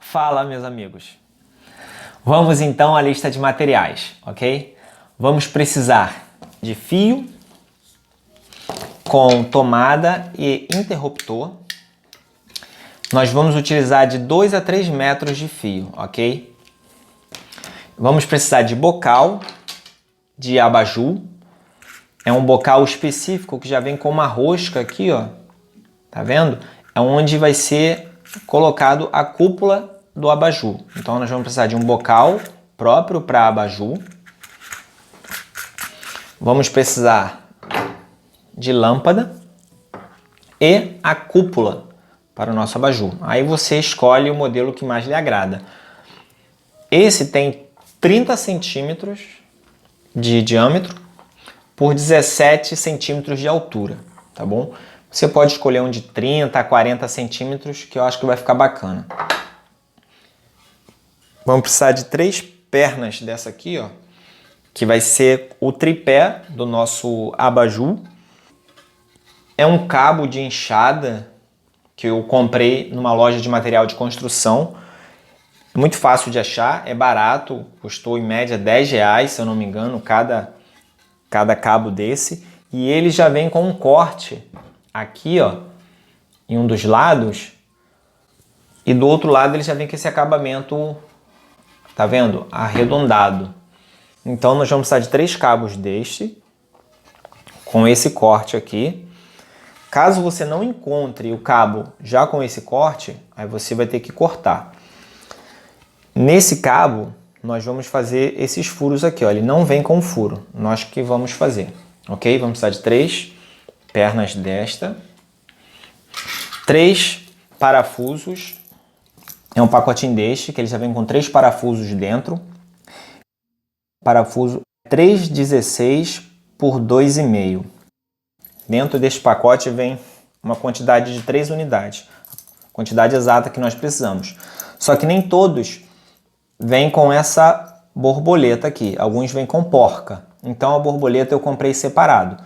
Fala, meus amigos. Vamos então à lista de materiais, ok? Vamos precisar de fio com tomada e interruptor. Nós vamos utilizar de 2 a 3 metros de fio, ok? Vamos precisar de bocal, de abajur. É um bocal específico que já vem com uma rosca aqui, ó. Tá vendo? É onde vai ser colocado a cúpula do abajur. Então nós vamos precisar de um bocal próprio para abajur. Vamos precisar de lâmpada e a cúpula para o nosso abajur. Aí você escolhe o modelo que mais lhe agrada. Esse tem 30 centímetros de diâmetro por 17 centímetros de altura, tá bom? Você pode escolher um de 30 a 40 centímetros, que eu acho que vai ficar bacana. Vamos precisar de 3 pernas dessa aqui, ó, que vai ser o tripé do nosso abajur. É um cabo de enxada que eu comprei numa loja de material de construção. Muito fácil de achar, é barato, custou em média R$10, se eu não me engano, cada cabo desse. E ele já vem com um corte aqui, ó, em um dos lados, e do outro lado ele já vem com esse acabamento, tá vendo? Arredondado. Então nós vamos precisar de 3 cabos deste, com esse corte aqui. Caso você não encontre o cabo já com esse corte, aí você vai ter que cortar. Nesse cabo, nós vamos fazer esses furos aqui, ó. Ele não vem com furo, nós que vamos fazer, ok? Vamos precisar de 3 pernas desta, 3 parafusos, é um pacotinho deste, que ele já vem com 3 parafusos dentro, parafuso 3,16 por 2,5. Dentro deste pacote vem uma quantidade de 3 unidades, a quantidade exata que nós precisamos. Só que nem todos vêm com essa borboleta aqui, alguns vêm com porca, então a borboleta eu comprei separado.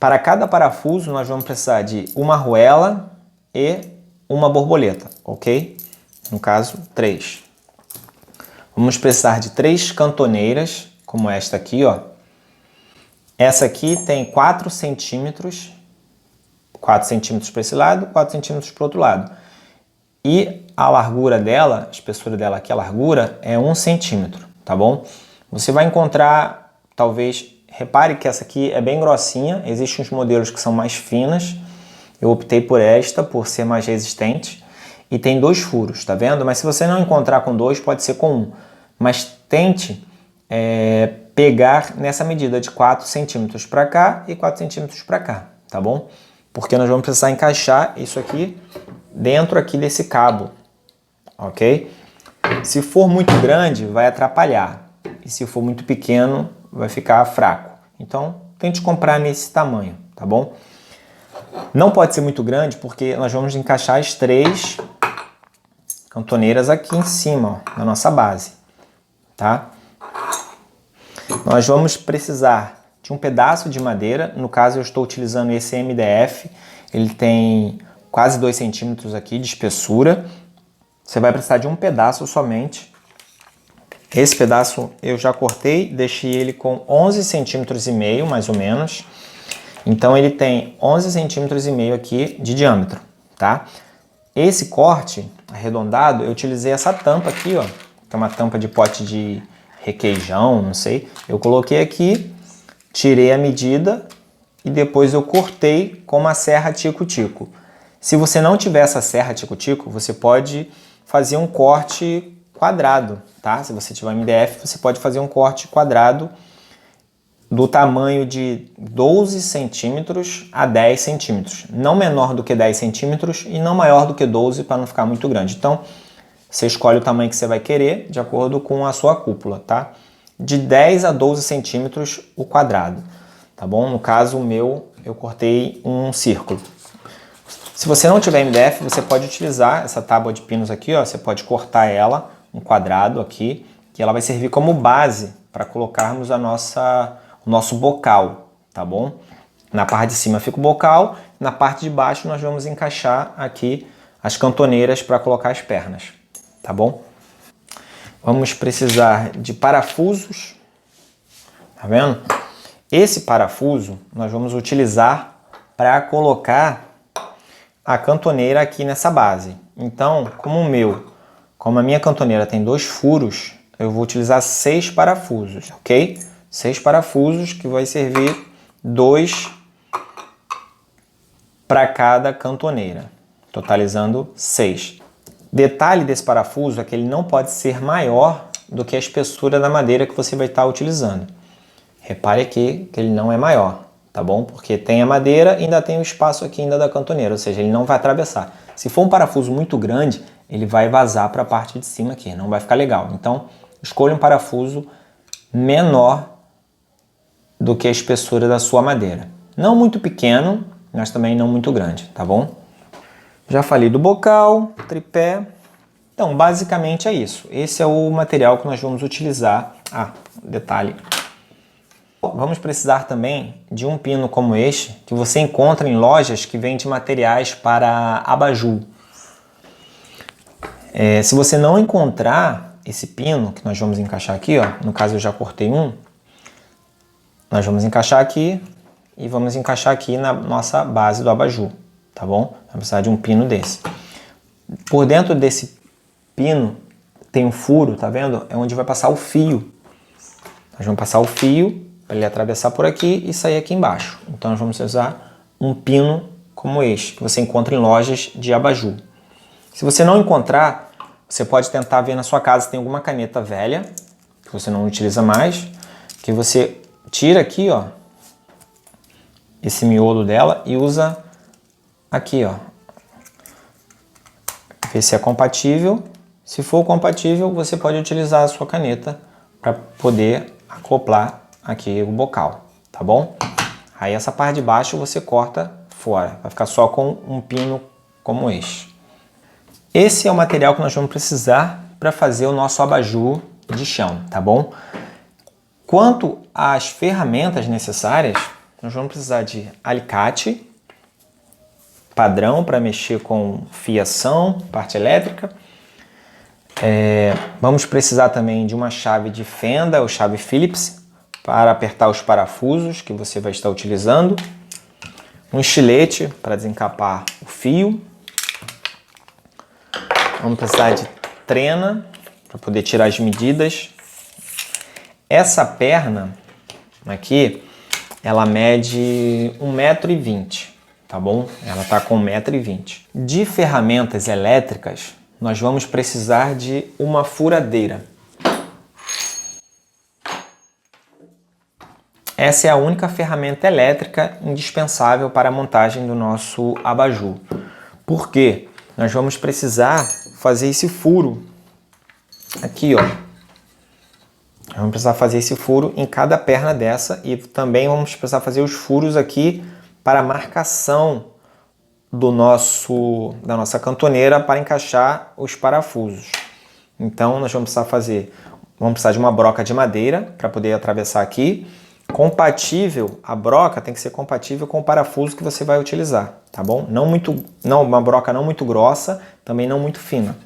Para cada parafuso nós vamos precisar de uma arruela e uma borboleta, ok? No caso, 3. Vamos precisar de 3 cantoneiras, como esta aqui, ó. Essa aqui tem 4 centímetros, 4 centímetros para esse lado, 4 centímetros para o outro lado. E a largura dela, a espessura dela aqui, a largura é 1 centímetro, tá bom? Você vai encontrar, talvez, repare que essa aqui é bem grossinha, existem uns modelos que são mais finas, eu optei por esta, por ser mais resistente, e tem 2 furos, tá vendo? Mas se você não encontrar com 2, pode ser com 1, mas tente pegar nessa medida de 4 centímetros para cá e 4 centímetros para cá, tá bom? Porque nós vamos precisar encaixar isso aqui dentro aqui desse cabo, ok? Se for muito grande, vai atrapalhar. E se for muito pequeno, vai ficar fraco. Então, tente comprar nesse tamanho, tá bom? Não pode ser muito grande, porque nós vamos encaixar as 3 cantoneiras aqui em cima, ó, na nossa base, tá? Nós vamos precisar de um pedaço de madeira. No caso, eu estou utilizando esse MDF. Ele tem quase 2 centímetros aqui de espessura. Você vai precisar de um pedaço somente. Esse pedaço eu já cortei, deixei ele com 11 centímetros e meio, mais ou menos. Então ele tem 11 centímetros e meio aqui de diâmetro, tá? Esse corte arredondado, eu utilizei essa tampa aqui, ó, que é uma tampa de pote de requeijão, não sei. Eu coloquei aqui, tirei a medida e depois eu cortei com uma serra tico-tico. Se você não tiver essa serra tico-tico, você pode fazer um corte quadrado, tá? Se você tiver MDF, você pode fazer um corte quadrado do tamanho de 12 centímetros a 10 centímetros. Não menor do que 10 centímetros e não maior do que 12 para não ficar muito grande. Então, você escolhe o tamanho que você vai querer de acordo com a sua cúpula, tá? De 10 a 12 centímetros o quadrado, tá bom? No caso, o meu, eu cortei um círculo. Se você não tiver MDF, você pode utilizar essa tábua de pinos aqui, ó. Você pode cortar ela, um quadrado aqui, que ela vai servir como base para colocarmos o nosso bocal, tá bom? Na parte de cima fica o bocal, na parte de baixo nós vamos encaixar aqui as cantoneiras para colocar as pernas. tá bom? Vamos precisar de parafusos, tá vendo? Esse parafuso nós vamos utilizar para colocar a cantoneira aqui nessa base. Então, como a minha cantoneira tem 2 furos, eu vou utilizar 6 parafusos, ok? 6 parafusos que vai servir 2 para cada cantoneira, totalizando 6. Detalhe desse parafuso é que ele não pode ser maior do que a espessura da madeira que você vai estar utilizando. Repare aqui que ele não é maior, tá bom? Porque tem a madeira e ainda tem o espaço aqui ainda da cantoneira, ou seja, ele não vai atravessar. Se for um parafuso muito grande, ele vai vazar para a parte de cima aqui, não vai ficar legal. Então, escolha um parafuso menor do que a espessura da sua madeira. Não muito pequeno, mas também não muito grande, tá bom? Já falei do bocal, tripé. Então, basicamente é isso. Esse é o material que nós vamos utilizar. Detalhe. Vamos precisar também de um pino como este, que você encontra em lojas que vendem materiais para abajur. Se você não encontrar esse pino, que nós vamos encaixar aqui, ó, no caso eu já cortei um, nós vamos encaixar aqui e vamos encaixar aqui na nossa base do abajur, tá bom? Vamos precisar de um pino desse. Por dentro desse pino tem um furo, tá vendo? É onde vai passar o fio. Nós vamos passar o fio para ele atravessar por aqui e sair aqui embaixo. Então nós vamos usar um pino como este, que você encontra em lojas de abajur. Se você não encontrar, você pode tentar ver na sua casa se tem alguma caneta velha, que você não utiliza mais, que você tira aqui, ó, esse miolo dela e usa aqui, ó. Ver se é compatível. Se for compatível, você pode utilizar a sua caneta para poder acoplar aqui o bocal, tá bom? Aí essa parte de baixo você corta fora, vai ficar só com um pino como este. Esse é o material que nós vamos precisar para fazer o nosso abajur de chão, tá bom? Quanto às ferramentas necessárias, nós vamos precisar de alicate padrão para mexer com fiação, parte elétrica. Vamos precisar também de uma chave de fenda ou chave Phillips para apertar os parafusos que você vai estar utilizando. Um estilete para desencapar o fio. Vamos precisar de trena para poder tirar as medidas. Essa perna aqui, ela mede 1,20 m, tá bom? Ela está com 1,20 m. De ferramentas elétricas, nós vamos precisar de uma furadeira. Essa é a única ferramenta elétrica indispensável para a montagem do nosso abajur. Por quê? Nós vamos precisar fazer esse furo aqui, ó. Vamos precisar fazer esse furo em cada perna dessa e também vamos precisar fazer os furos aqui para a marcação da nossa cantoneira para encaixar os parafusos. Então nós vamos precisar de uma broca de madeira para poder atravessar aqui. A broca tem que ser compatível com o parafuso que você vai utilizar, tá bom? Uma broca não muito grossa, também não muito fina.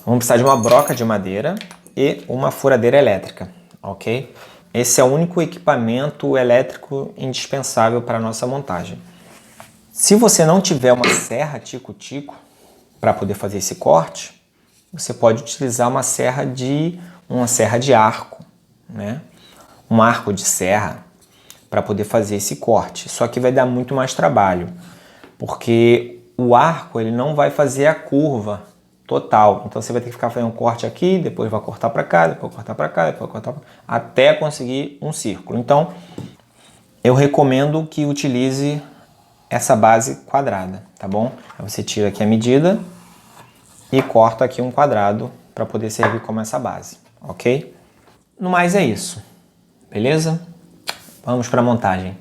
Vamos precisar de uma broca de madeira e uma furadeira elétrica, ok? Esse é o único equipamento elétrico indispensável para a nossa montagem. Se você não tiver uma serra tico-tico para poder fazer esse corte, você pode utilizar uma serra de arco, né? Um arco de serra para poder fazer esse corte. Só que vai dar muito mais trabalho, porque o arco ele não vai fazer a curva total. Então você vai ter que ficar fazendo um corte aqui, depois vai cortar para cá, depois cortar para cá, depois cortar pra cá, até conseguir um círculo. Então eu recomendo que utilize essa base quadrada, tá bom? Aí você tira aqui a medida e corta aqui um quadrado para poder servir como essa base, ok? No mais é isso, beleza? Vamos para a montagem.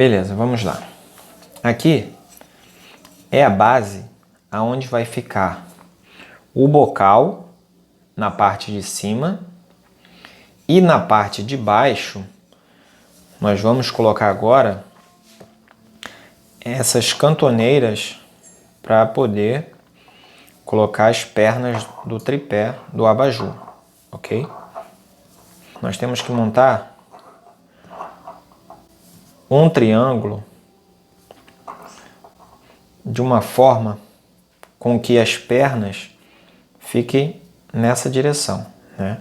Beleza, vamos lá. Aqui é a base aonde vai ficar o bocal na parte de cima e na parte de baixo nós vamos colocar agora essas cantoneiras para poder colocar as pernas do tripé do abajur, ok? Nós temos que montar um triângulo de uma forma com que as pernas fiquem nessa direção, né?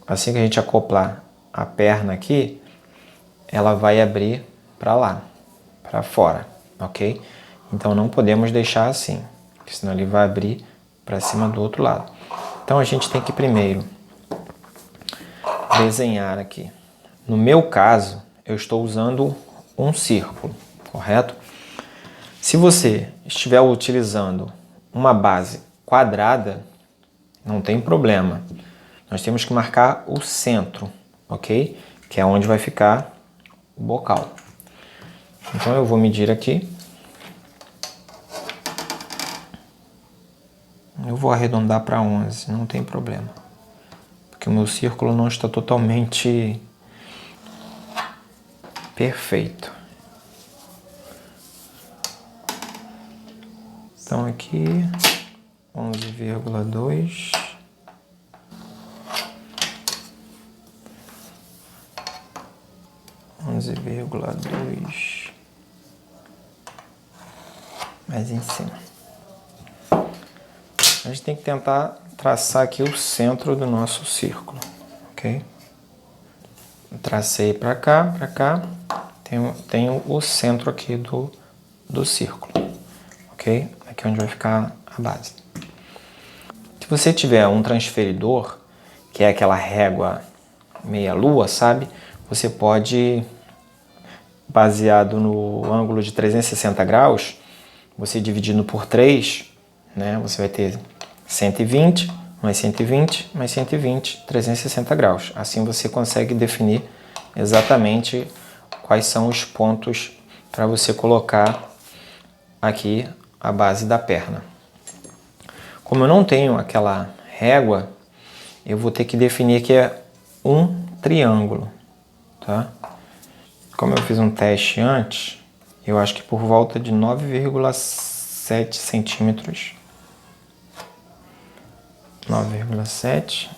Assim que a gente acoplar a perna aqui, ela vai abrir para lá, para fora, ok? Então não podemos deixar assim, porque senão ele vai abrir para cima do outro lado. Então a gente tem que primeiro desenhar aqui. No meu caso, eu estou usando um círculo, correto? Se você estiver utilizando uma base quadrada, não tem problema. Nós temos que marcar o centro, ok? Que é onde vai ficar o bocal. Então eu vou medir aqui. Eu vou arredondar para 11, não tem problema. Porque o meu círculo não está totalmente perfeito. Então aqui 11,2. Mais em cima. A gente tem que tentar traçar aqui o centro do nosso círculo, ok? Tracei para cá, tenho o centro aqui do círculo, ok? Aqui é onde vai ficar a base. Se você tiver um transferidor, que é aquela régua meia-lua, sabe? Você pode, baseado no ângulo de 360 graus, você dividindo por 3, né? Você vai ter 120, mais 120, mais 120, 360 graus. Assim você consegue definir exatamente quais são os pontos para você colocar aqui a base da perna. Como eu não tenho aquela régua, eu vou ter que definir que é um triângulo, tá? Como eu fiz um teste antes, eu acho que por volta de 9,7 centímetros. 9,7.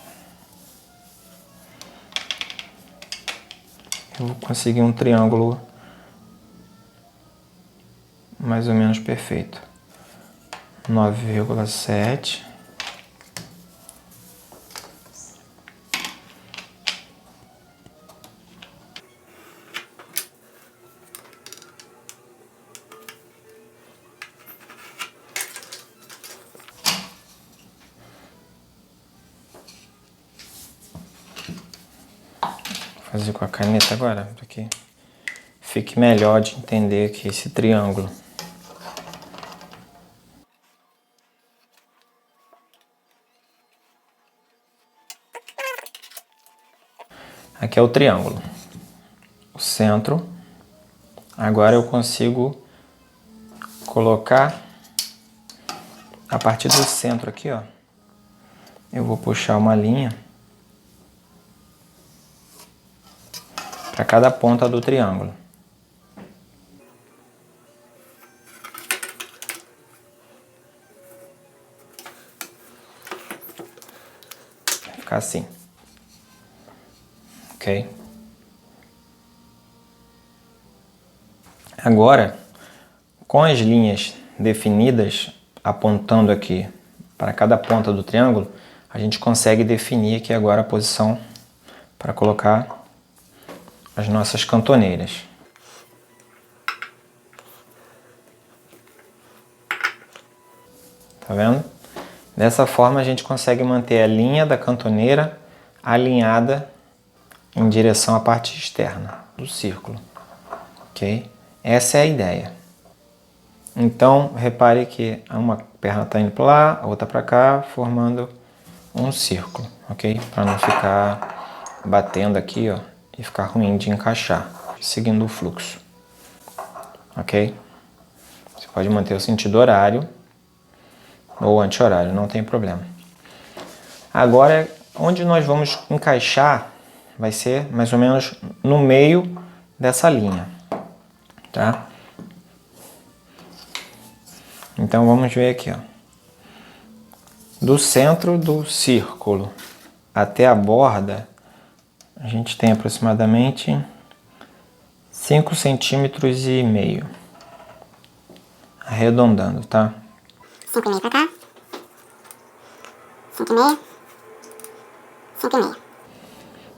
Eu vou conseguir um triângulo mais ou menos perfeito. 9,7. Vou fazer com a caneta agora, para que fique melhor de entender aqui esse triângulo. Aqui é o triângulo, o centro. Agora eu consigo colocar a partir do centro aqui, ó. Eu vou puxar uma linha para cada ponta do triângulo. Vai ficar assim. Ok? Agora, com as linhas definidas, apontando aqui para cada ponta do triângulo, a gente consegue definir aqui agora a posição para colocar as nossas cantoneiras. Tá vendo? Dessa forma a gente consegue manter a linha da cantoneira alinhada em direção à parte externa do círculo, ok? Essa é a ideia. Então, repare que uma perna está indo para lá, a outra para cá, formando um círculo, ok? Para não ficar batendo aqui, ó, e ficar ruim de encaixar, seguindo o fluxo. ok? Você pode manter o sentido horário ou anti-horário, não tem problema. Agora, onde nós vamos encaixar vai ser mais ou menos no meio dessa linha, tá? Então vamos ver aqui, ó. Do centro do círculo até a borda, a gente tem aproximadamente 5 centímetros e meio, arredondando, tá? 5,5 pra cá, 5,5, 5,5.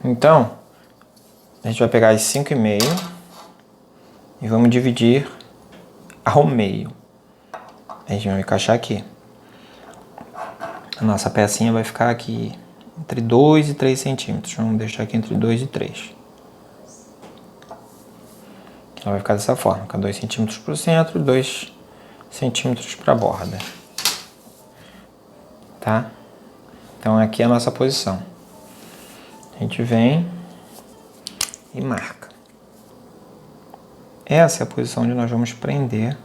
Então, a gente vai pegar esse 5,5 e vamos dividir ao meio. A gente vai encaixar aqui. A nossa pecinha vai ficar aqui entre 2 e 3 centímetros. Vamos deixar aqui entre 2 e 3. Ela vai ficar dessa forma, com 2 centímetros para o centro e 2 centímetros para a borda. Tá? Então aqui é a nossa posição. A gente vem e marca. Essa é a posição onde nós vamos prender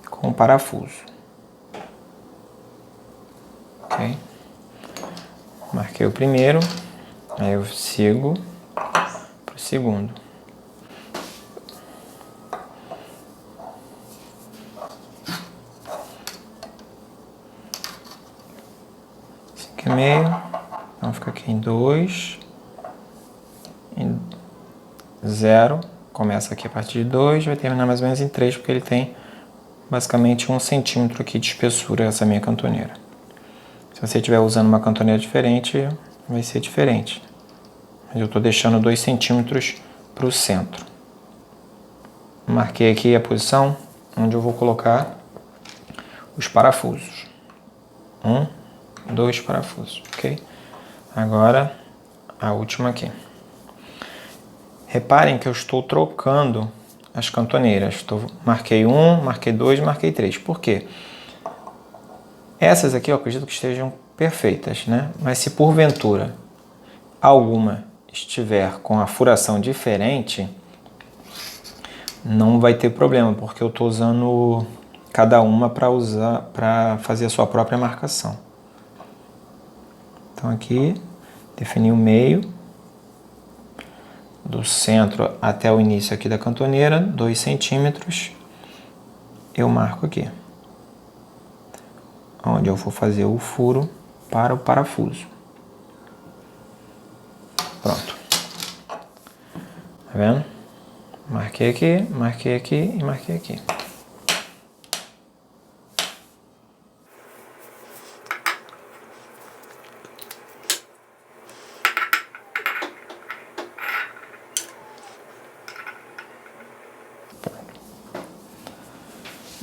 com o parafuso. Ok? Marquei o primeiro, aí eu sigo para o segundo. Meio, então fica aqui em 2, em 0, começa aqui a partir de 2, vai terminar mais ou menos em 3, porque ele tem basicamente 1 centímetro aqui de espessura, essa minha cantoneira. Se você estiver usando uma cantoneira diferente, vai ser diferente. Mas eu estou deixando 2 centímetros para o centro. Marquei aqui a posição onde eu vou colocar os parafusos. 2 parafusos, ok? Agora, a última aqui. Reparem que eu estou trocando as cantoneiras. Marquei 1, marquei 2, marquei 3. Por quê? Essas aqui eu acredito que estejam perfeitas, né? Mas se porventura alguma estiver com a furação diferente, não vai ter problema, porque eu estou usando cada uma para fazer a sua própria marcação. Então aqui, defini o meio, do centro até o início aqui da cantoneira, 2 centímetros, eu marco aqui, onde eu vou fazer o furo para o parafuso. Pronto. Tá vendo? Marquei aqui e marquei aqui.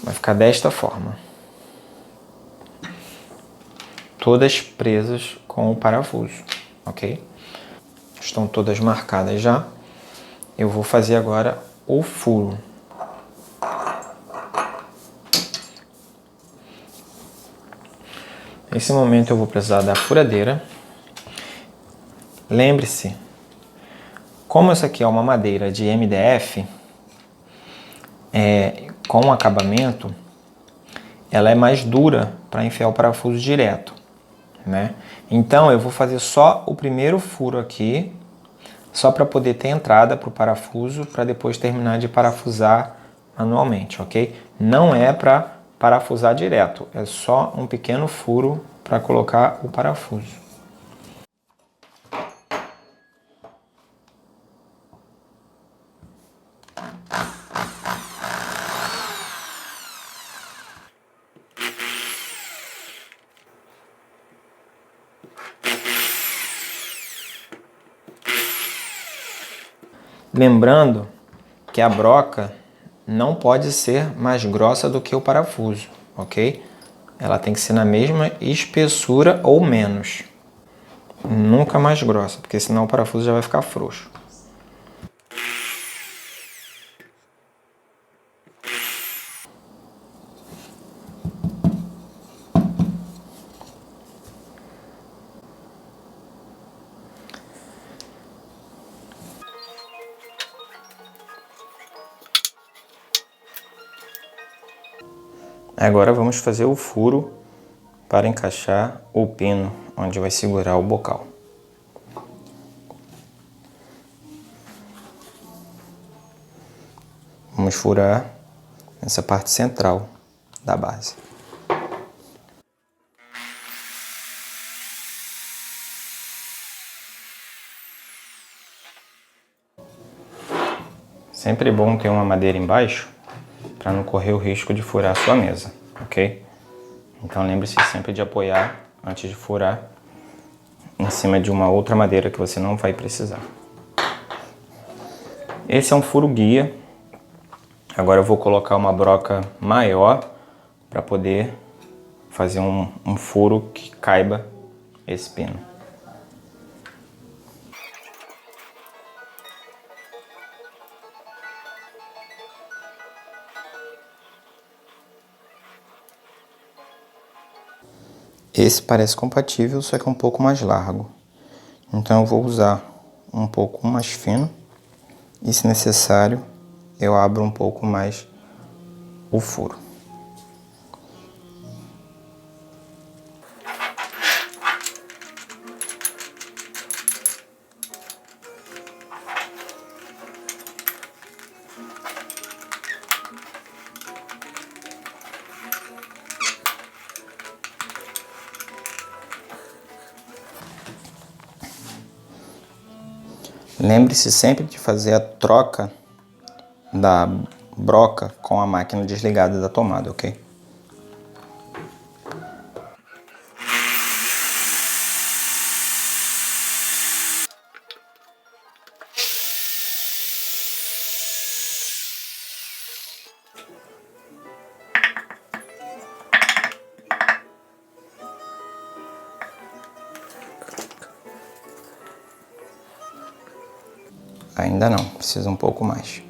Vai ficar desta forma. Todas presas com o parafuso, ok? Estão todas marcadas já. Eu vou fazer agora o furo. Nesse momento eu vou precisar da furadeira. Lembre-se, como essa aqui é uma madeira de MDF, com acabamento, ela é mais dura para enfiar o parafuso direto, né? Então eu vou fazer só o primeiro furo aqui, só para poder ter entrada para o parafuso, para depois terminar de parafusar manualmente, ok? Não é para parafusar direto, é só um pequeno furo para colocar o parafuso. Lembrando que a broca não pode ser mais grossa do que o parafuso, ok? Ela tem que ser na mesma espessura ou menos. Nunca mais grossa, porque senão o parafuso já vai ficar frouxo. Agora vamos fazer o furo para encaixar o pino onde vai segurar o bocal. Vamos furar essa parte central da base. Sempre é bom ter uma madeira embaixo para não correr o risco de furar a sua mesa, ok? Então lembre-se sempre de apoiar antes de furar em cima de uma outra madeira que você não vai precisar. Esse é um furo guia. Agora eu vou colocar uma broca maior para poder fazer um furo que caiba esse pino. Esse parece compatível, só que é um pouco mais largo. Então eu vou usar um pouco mais fino e, se necessário, eu abro um pouco mais o furo. Lembre-se sempre de fazer a troca da broca com a máquina desligada da tomada, ok? Ainda não, precisa um pouco mais.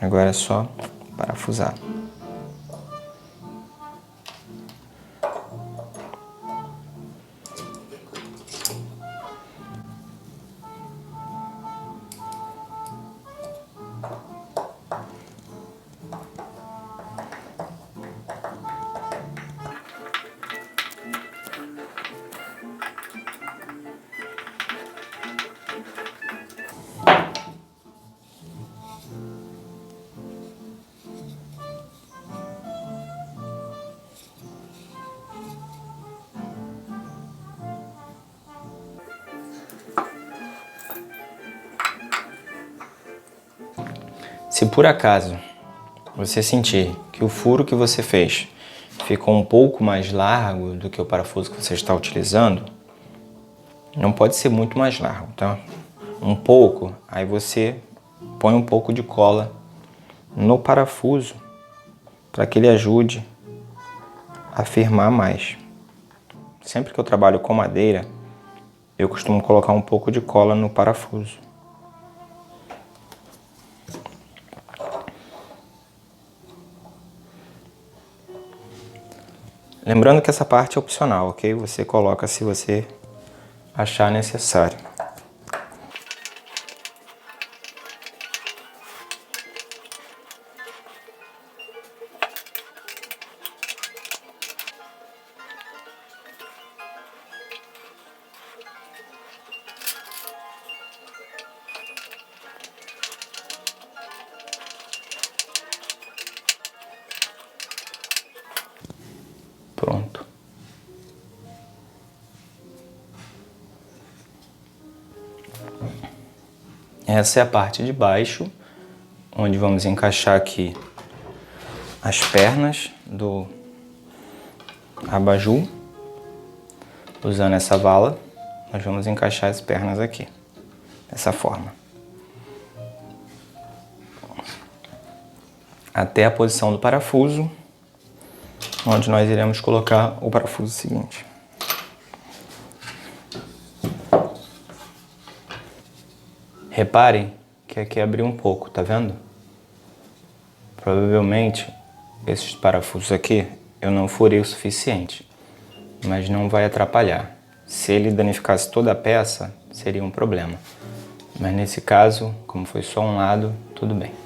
Agora é só parafusar. Se por acaso você sentir que o furo que você fez ficou um pouco mais largo do que o parafuso que você está utilizando, não pode ser muito mais largo, tá? Um pouco, aí você põe um pouco de cola no parafuso para que ele ajude a firmar mais. Sempre que eu trabalho com madeira, eu costumo colocar um pouco de cola no parafuso. Lembrando que essa parte é opcional, ok? Você coloca se você achar necessário. Pronto. Essa é a parte de baixo, onde vamos encaixar aqui as pernas do abajur. Usando essa vala, nós vamos encaixar as pernas aqui, dessa forma. Até a posição do parafuso, onde nós iremos colocar o parafuso seguinte. Reparem que aqui abriu um pouco, tá vendo? Provavelmente esses parafusos aqui eu não furei o suficiente, mas não vai atrapalhar. Se ele danificasse toda a peça, seria um problema. Mas nesse caso, como foi só um lado, tudo bem.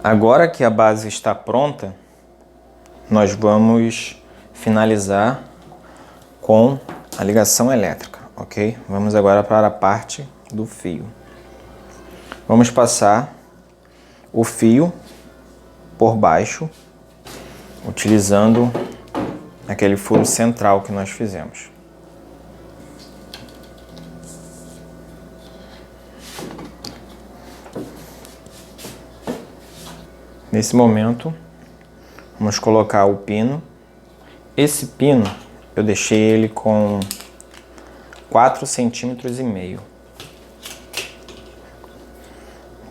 Agora que a base está pronta, nós vamos finalizar com a ligação elétrica, ok? Vamos agora para a parte do fio. Vamos passar o fio por baixo, utilizando aquele furo central que nós fizemos. Nesse momento, vamos colocar o pino. Esse pino, eu deixei ele com 4,5 centímetros.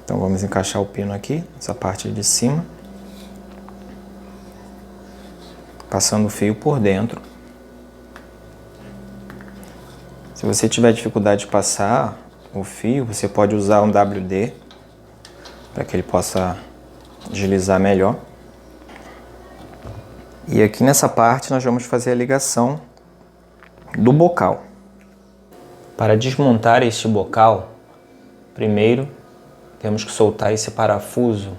Então vamos encaixar o pino aqui, nessa parte de cima. Passando o fio por dentro. Se você tiver dificuldade de passar o fio, você pode usar um WD para que ele possa deslizar melhor. E aqui nessa parte nós vamos fazer a ligação do bocal. Para desmontar este bocal, primeiro temos que soltar esse parafuso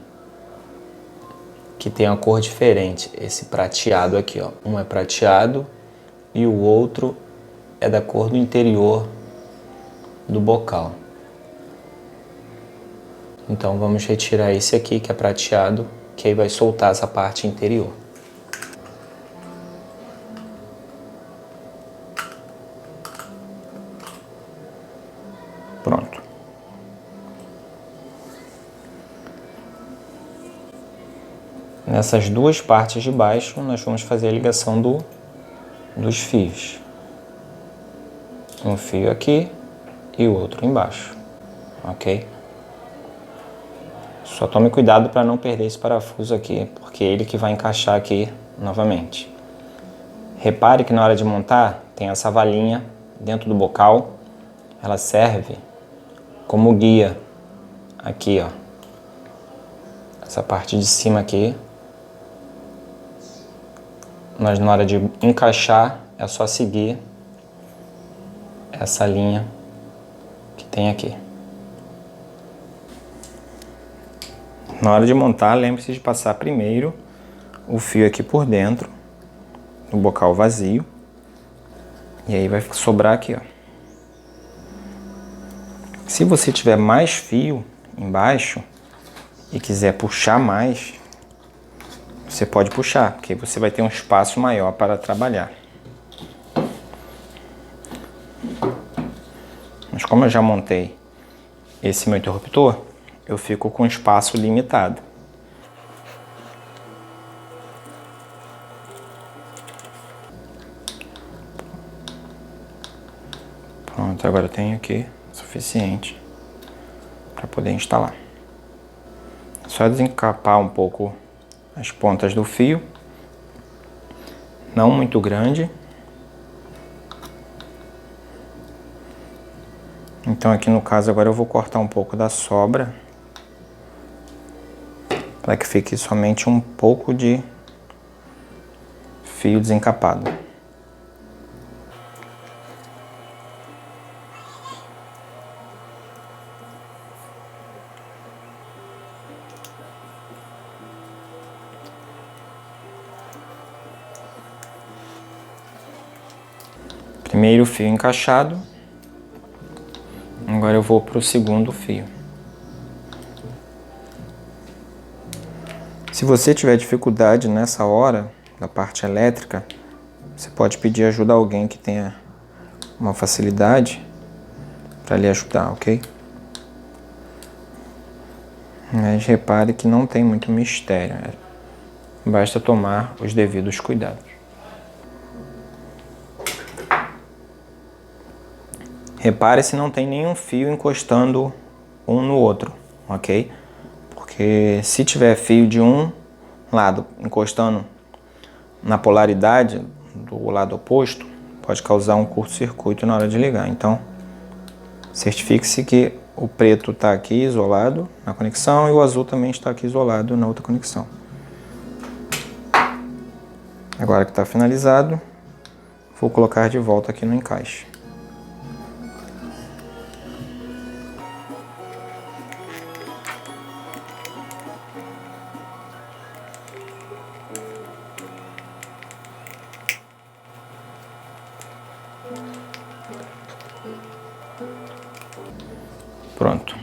que tem a cor diferente, esse prateado aqui, ó. Um é prateado e o outro é da cor do interior do bocal. Então vamos retirar esse aqui que é prateado, que aí vai soltar essa parte interior. Pronto. Nessas duas partes de baixo, nós vamos fazer a ligação dos fios. Um fio aqui e o outro embaixo, ok? Só tome cuidado para não perder esse parafuso aqui, porque é ele que vai encaixar aqui novamente. Repare que na hora de montar, tem essa valinha dentro do bocal. Ela serve como guia aqui, ó. Essa parte de cima aqui. Mas na hora de encaixar, é só seguir essa linha que tem aqui. Na hora de montar, lembre-se de passar primeiro o fio aqui por dentro, no bocal vazio. E aí vai sobrar aqui, ó. Se você tiver mais fio embaixo e quiser puxar mais, você pode puxar, porque você vai ter um espaço maior para trabalhar. Mas como eu já montei esse meu interruptor, eu fico com espaço limitado. Pronto, agora eu tenho aqui o suficiente para poder instalar. Só desencapar um pouco as pontas do fio, não muito grande. Então aqui no caso agora eu vou cortar um pouco da sobra, para que fique somente um pouco de fio desencapado. Primeiro fio encaixado, agora eu vou para o segundo fio. Se você tiver dificuldade nessa hora, da parte elétrica, você pode pedir ajuda a alguém que tenha uma facilidade para lhe ajudar, ok? Mas repare que não tem muito mistério, basta tomar os devidos cuidados. Repare se não tem nenhum fio encostando um no outro, ok? Porque se tiver fio de um lado encostando na polaridade do lado oposto, pode causar um curto-circuito na hora de ligar. Então, certifique-se que o preto está aqui isolado na conexão e o azul também está aqui isolado na outra conexão. Agora que está finalizado, vou colocar de volta aqui no encaixe. Pronto.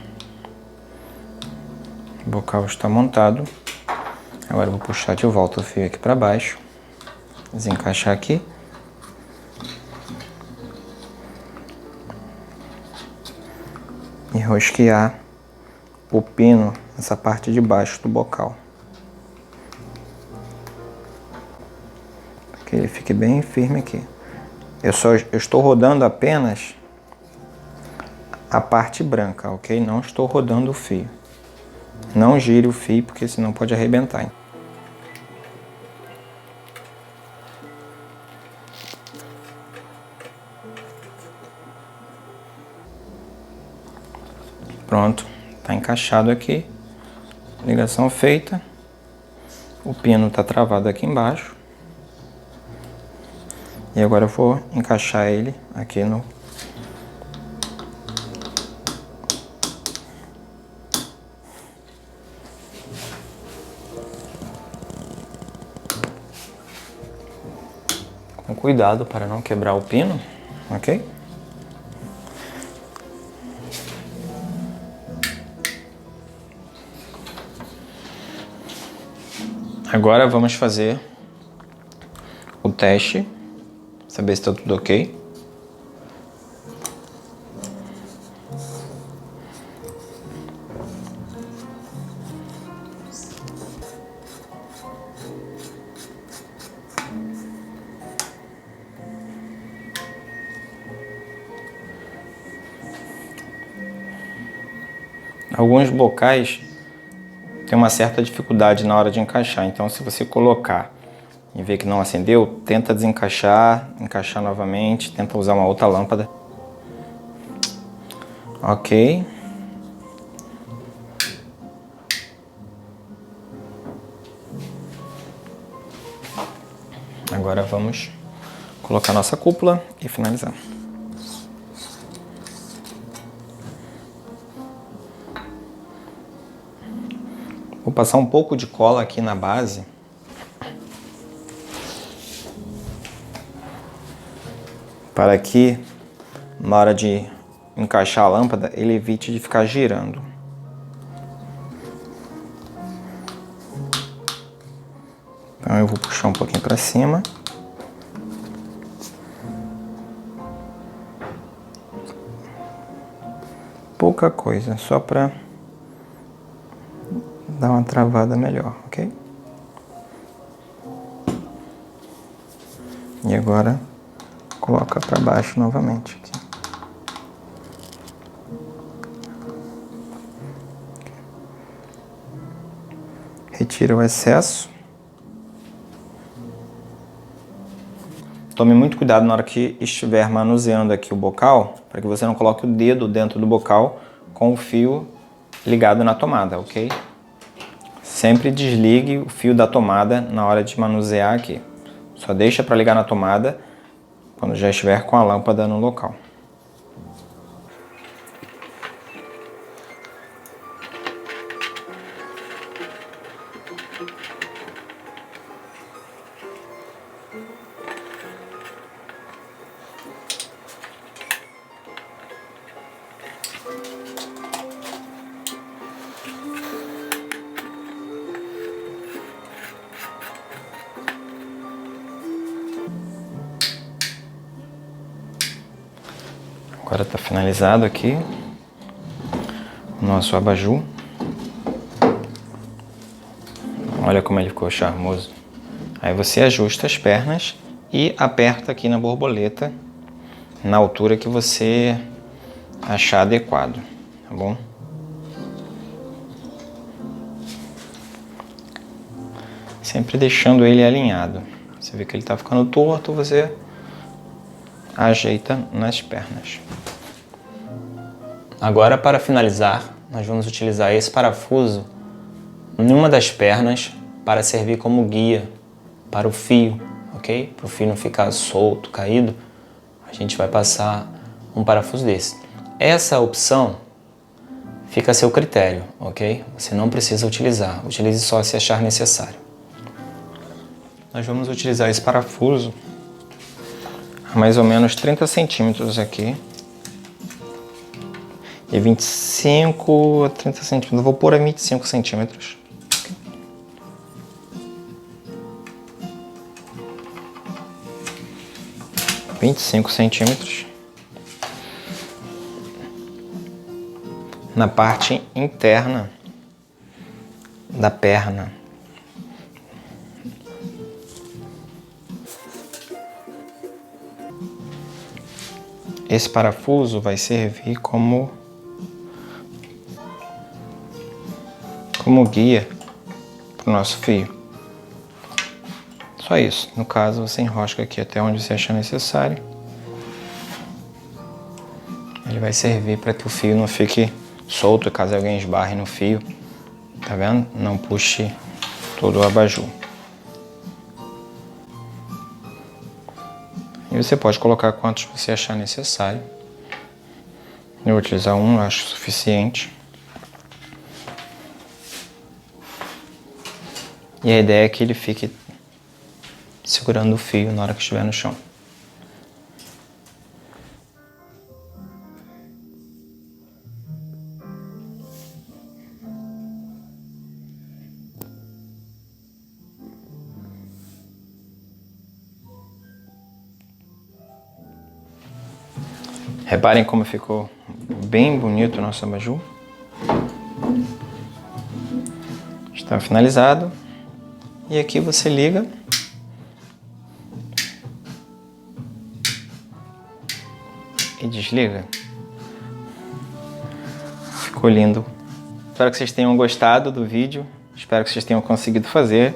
O bocal está montado. Agora eu vou puxar de volta o fio aqui para baixo. Desencaixar aqui. E rosquear o pino nessa parte de baixo do bocal. Que ele fique bem firme aqui. Eu estou rodando apenas a parte branca, ok? Não estou rodando o fio. Não gire o fio, porque senão pode arrebentar. Pronto, está encaixado aqui. Ligação feita. O pino está travado aqui embaixo. E agora eu vou encaixar ele aqui no... Com cuidado para não quebrar o pino, ok? Agora vamos fazer o teste, saber se está tudo ok. Alguns bocais tem uma certa dificuldade na hora de encaixar, então se você colocar e ver que não acendeu, tenta desencaixar, encaixar novamente, tenta usar uma outra lâmpada. Ok. Agora vamos colocar nossa cúpula e finalizar. Vou passar um pouco de cola aqui na base. Para que, na hora de encaixar a lâmpada, ele evite de ficar girando. Então eu vou puxar um pouquinho para cima. Pouca coisa, só para dar uma travada melhor, ok? E agora coloca para baixo novamente aqui. Retira o excesso. Tome muito cuidado na hora que estiver manuseando aqui o bocal, para que você não coloque o dedo dentro do bocal com o fio ligado na tomada, ok? Sempre desligue o fio da tomada na hora de manusear aqui. Só deixa para ligar na tomada quando já estiver com a lâmpada no local. Agora está finalizado aqui o nosso abajur. Olha como ele ficou charmoso. Aí você ajusta as pernas e aperta aqui na borboleta na altura que você achar adequado, tá bom? Sempre deixando ele alinhado. Você vê que ele está ficando torto, você ajeita nas pernas. Agora, para finalizar, nós vamos utilizar esse parafuso em uma das pernas para servir como guia para o fio, ok? Para o fio não ficar solto, caído, a gente vai passar um parafuso desse. Essa opção fica a seu critério, ok? Você não precisa utilizar, utilize só se achar necessário. Nós vamos utilizar esse parafuso a mais ou menos 30 centímetros aqui. De 25 a 30 centímetros. Eu vou pôr a 25 centímetros. 25 centímetros. Na parte interna da perna. Esse parafuso vai servir como guia para o nosso fio. Só isso. No caso, você enrosca aqui até onde você achar necessário. Ele vai servir para que o fio não fique solto caso alguém esbarre no fio. Tá vendo? Não puxe todo o abajur. E você pode colocar quantos você achar necessário. Eu vou utilizar um, eu acho suficiente. E a ideia é que ele fique segurando o fio na hora que estiver no chão. Reparem como ficou bem bonito o nosso abajur. Está finalizado. E aqui você liga. E desliga. Ficou lindo. Espero que vocês tenham gostado do vídeo. Espero que vocês tenham conseguido fazer.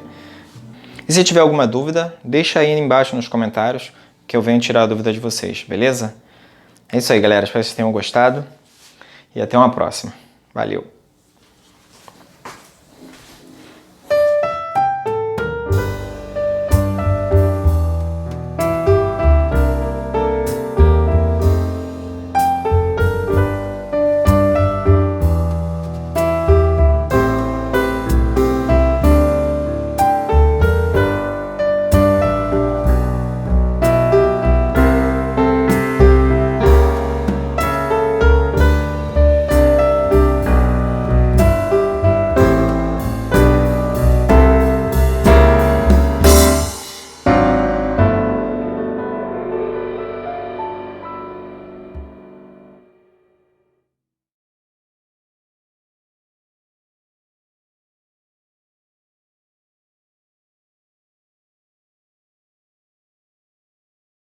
E se tiver alguma dúvida, deixa aí embaixo nos comentários que eu venho tirar a dúvida de vocês, beleza? É isso aí, galera. Espero que vocês tenham gostado. E até uma próxima. Valeu!